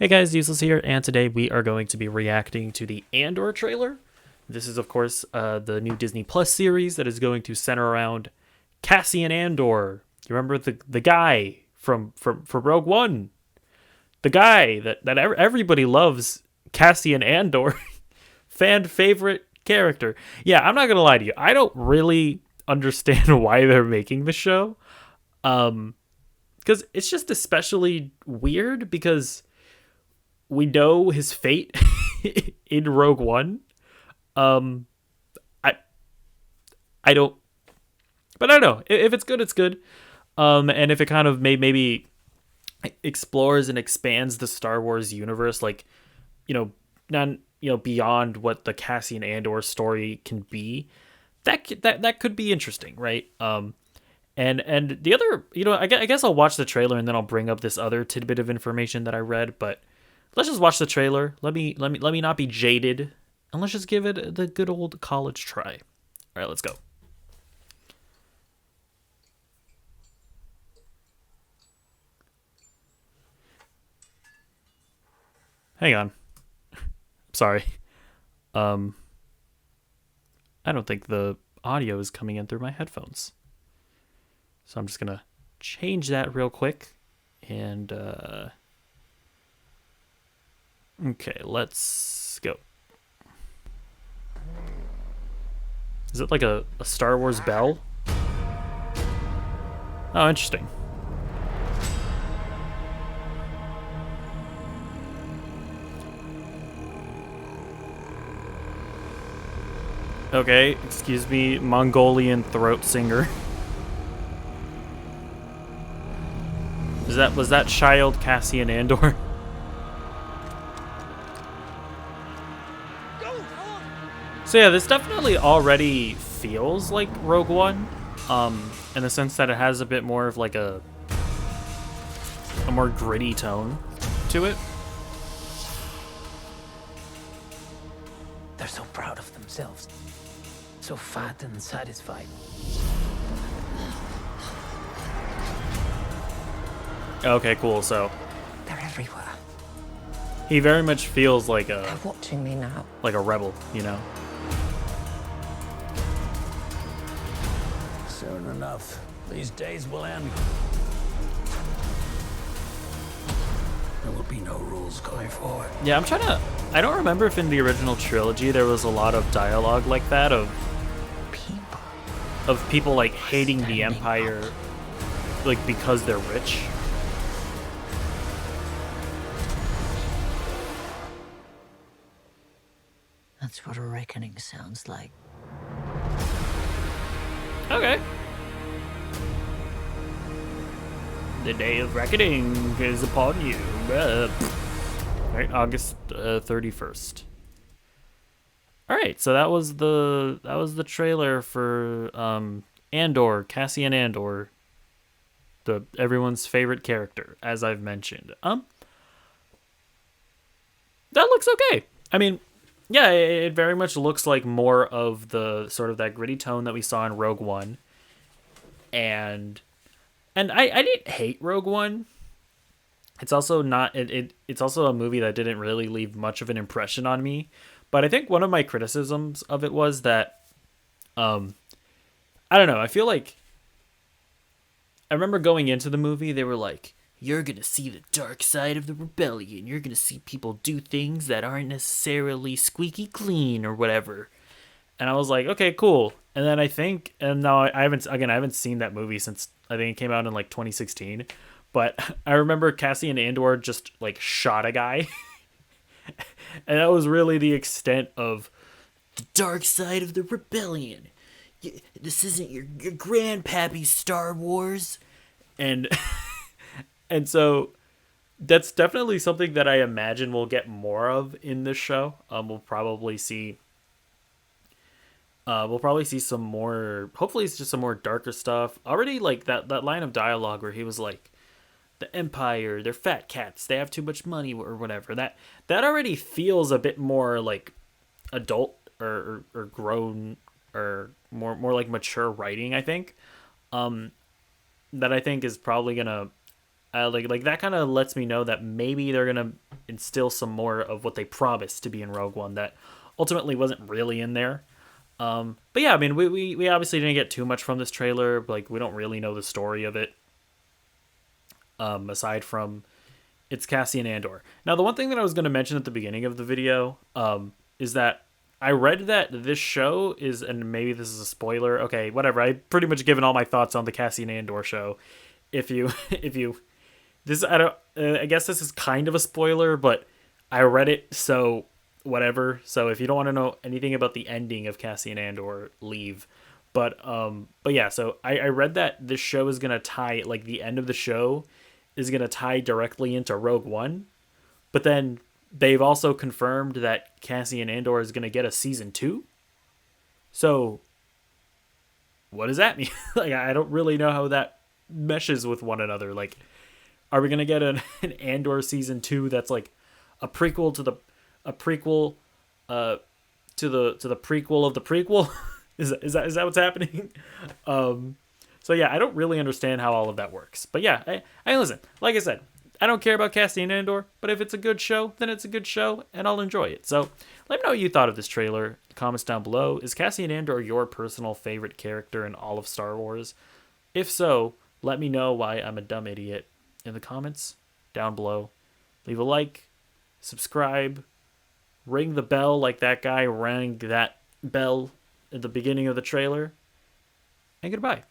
Hey guys, Useless here, and today we are going to be reacting to the Andor trailer. This is, of course, the new Disney Plus series that is going to center around Cassian Andor. You remember the guy from Rogue One, the guy that everybody loves, Cassian Andor, fan favorite character. Yeah, I'm not gonna lie to you, I don't really understand why they're making the show, because it's just especially weird because we know his fate in Rogue One. Um, I I don't, but I don't know if it's good. It's good. And if it kind of maybe explores and expands the Star Wars universe, like you know, non beyond what the Cassian Andor story can be, that could be interesting, right? And the other, I guess I'll watch the trailer and then I'll bring up this other tidbit of information that I read, but let's just watch the trailer. Let me not be jaded, and let's just give it the good old college try. All right, let's go. Hang on. Sorry. Um, I don't think the audio is coming in through my headphones, so I'm just gonna change that real quick. And okay, let's go. Is it like a Star Wars bell? Oh, interesting. Okay, excuse me, Mongolian throat singer. Was that child Cassian Andor? So yeah, this definitely already feels like Rogue One, in the sense that it has a bit more of like a more gritty tone to it. They're so proud of themselves, so fat and satisfied. Okay, cool. So They're everywhere. he very much feels like They're watching me now. a rebel, you know. Soon enough, these days will end. There will be no rules going forward. Yeah, I don't remember if in the original trilogy there was a lot of dialogue like that of people like hating the Empire, like because they're rich. That's what a reckoning sounds like. Okay. The day of reckoning is upon you. Right, August 31st. All right, so that was the trailer for Andor, Cassian Andor, the everyone's favorite character, as I've mentioned. That looks okay. I mean, yeah, it very much looks like more of the sort of that gritty tone that we saw in Rogue One. And I didn't hate Rogue One. It's also not it's also a movie that didn't really leave much of an impression on me. But I think one of my criticisms of it was that I don't know, I feel like I remember going into the movie, they were like, you're going to see the dark side of the rebellion. You're going to see people do things that aren't necessarily squeaky clean or whatever. And I was like, okay, cool. And then and now I haven't seen that movie since I think it came out in like 2016. But I remember Cassian Andor just like shot a guy. And that was really the extent of the dark side of the rebellion. This isn't your grandpappy's Star Wars. And and so that's definitely something that I imagine we'll get more of in this show. We'll probably see some more, hopefully it's just some more darker stuff. Already like that line of dialogue where he was like, the Empire, they're fat cats, they have too much money or whatever. That already feels a bit more like adult or grown or more like mature writing, I think. That I think is probably gonna like that kind of lets me know that maybe they're gonna instill some more of what they promised to be in Rogue One that ultimately wasn't really in there. But yeah, I mean, we obviously didn't get too much from this trailer. Like, we don't really know the story of it, aside from it's Cassian Andor. Now, the one thing that I was going to mention at the beginning of the video, is that I read that this show is, and maybe this is a spoiler. Okay, whatever. I pretty much given all my thoughts on the Cassian Andor show. If you, if you, this I don't. I guess this is kind of a spoiler, but I read it, so whatever. So if you don't want to know anything about the ending of Cassian Andor, leave. But yeah. So I read that this show is gonna tie, like, the end of the show is gonna tie directly into Rogue One, but then they've also confirmed that Cassian Andor is gonna get a season 2. So what does that mean? Like, I don't really know how that meshes with one another. Like, are we gonna get an Andor season 2 that's like a prequel to the a prequel to the prequel of the prequel? Is that what's happening? So yeah, I don't really understand how all of that works. But yeah, I listen. Like I said, I don't care about Cassian Andor, but if it's a good show, then it's a good show, and I'll enjoy it. So let me know what you thought of this trailer. Comments down below. Is Cassian Andor your personal favorite character in all of Star Wars? If so, let me know why I'm a dumb idiot in the comments down below. Leave a like, subscribe, ring the bell like that guy rang that bell at the beginning of the trailer, and goodbye.